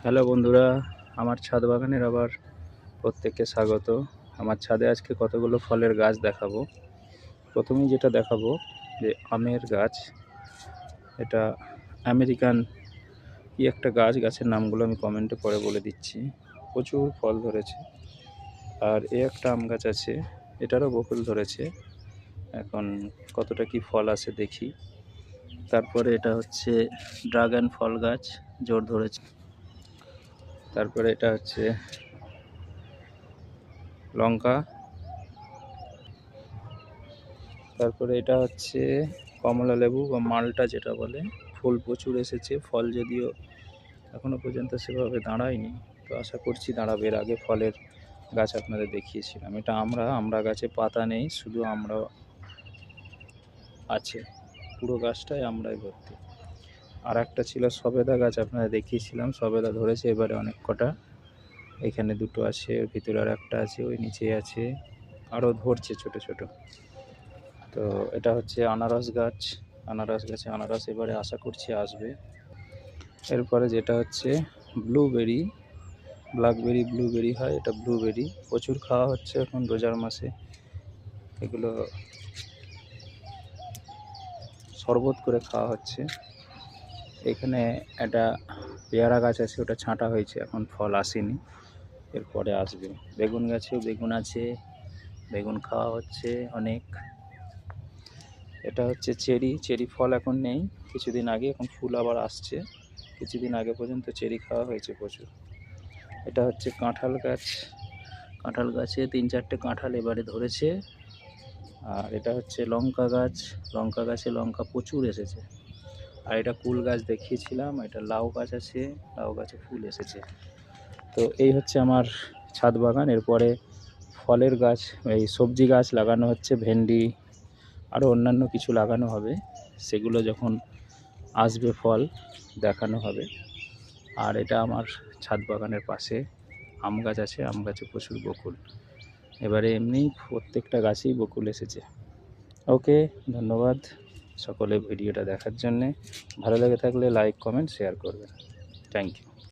Hello বন্ধুরা, আমার ছাদ বাগানের আবার প্রত্যেককে স্বাগত। আমার ছাদে আজকে কতগুলো ফলের গাছ দেখাবো। প্রথমেই যেটা দেখাবো যে আমের গাছ। এটা আমেরিকান কি একটা গাছ, গাছের নামগুলো আমি কমেন্টে পরে বলে দিচ্ছি। প্রচুর ফল ধরেছে। আর একটা আম গাছ আছে, এটারও বকুল ধরেছে। এখন কতটা কি ফল আছে দেখি। তারপরে এটা হচ্ছে ড্রাগন ফল গাছ, জোর ধরেছে। তারপরে এটা হচ্ছে লঙ্কা। তারপরে এটা হচ্ছে কমলা লেবু বা মালটা যেটা বলে। ফুল প্রচুর এসেছে, ফল যদিও এখনো পর্যন্ত সেভাবে দাঁড়ায়নি, তো আশা করছি দাঁড়াবে। এর আগে ফলের গাছ আপনাদের দেখিয়েছিলাম। এটা আমরা গাছে পাতা নেই, শুধু আমরা আছে, পুরো গাছটাই আমরাই ভর্তি। আর একটা ছিল সবেদা গাছ, আপনাদের দেখিয়েছিলাম, সবেদা ধরেছে এবারে অনেক কটা। এখানে দুটো আছে, ওর ভিতরে আর একটা আছে, ওই নিচে আছে, আরও ধরছে ছোট ছোট। তো এটা হচ্ছে আনারস গাছ। আনারস গাছে আনারস এবারে আশা করছি আসবে। এরপরে যেটা হচ্ছে ব্লুবেরি, ব্ল্যাকবেরি ব্লুবেরি হয়, এটা ব্লুবেরি প্রচুর খাওয়া হচ্ছে এখন রোজার মাসে। এগুলো শরবত করে খাওয়া হচ্ছে। এখানে একটা পেয়ারা গাছ আছে, ওটা ছাঁটা হয়েছে, এখন ফল আসেনি, এরপরে আসবে। বেগুন গাছেও বেগুন আছে, বেগুন খাওয়া হচ্ছে অনেক। এটা হচ্ছে চেরি ফল এখন নেই, কিছুদিন আগে, এখন ফুল আবার আসছে। কিছুদিন আগে পর্যন্ত চেরি খাওয়া হয়েছে প্রচুর। এটা হচ্ছে কাঁঠাল গাছ, কাঁঠাল গাছে 3-4টে কাঁঠাল এবারে ধরেছে। আর এটা হচ্ছে লঙ্কা গাছ, লঙ্কা গাছে লঙ্কা প্রচুর এসেছে। আর এটা কুল গাছ দেখিয়েছিলাম, এটা লাউ গাছ আছে, লাউ গাছে ফুল এসেছে। তো এই হচ্ছে আমার ছাদ বাগান। এরপরে ফলের গাছ, এই সবজি গাছ লাগানো হচ্ছে, ভেন্ডি আরও অন্যান্য কিছু লাগানো হবে, সেগুলো যখন আসবে ফল দেখানো হবে। আর এটা আমার ছাদ বাগানের পাশে আম গাছ আছে, আম গাছে প্রচুর বকুল। এবারে এমনি প্রত্যেকটা গাছেই বকুল এসেছে। ওকে, ধন্যবাদ সকলে ভিডিওটা দেখার জন্যে। ভালো লেগে থাকলে লাইক, কমেন্ট, শেয়ার করবেন। Thank you.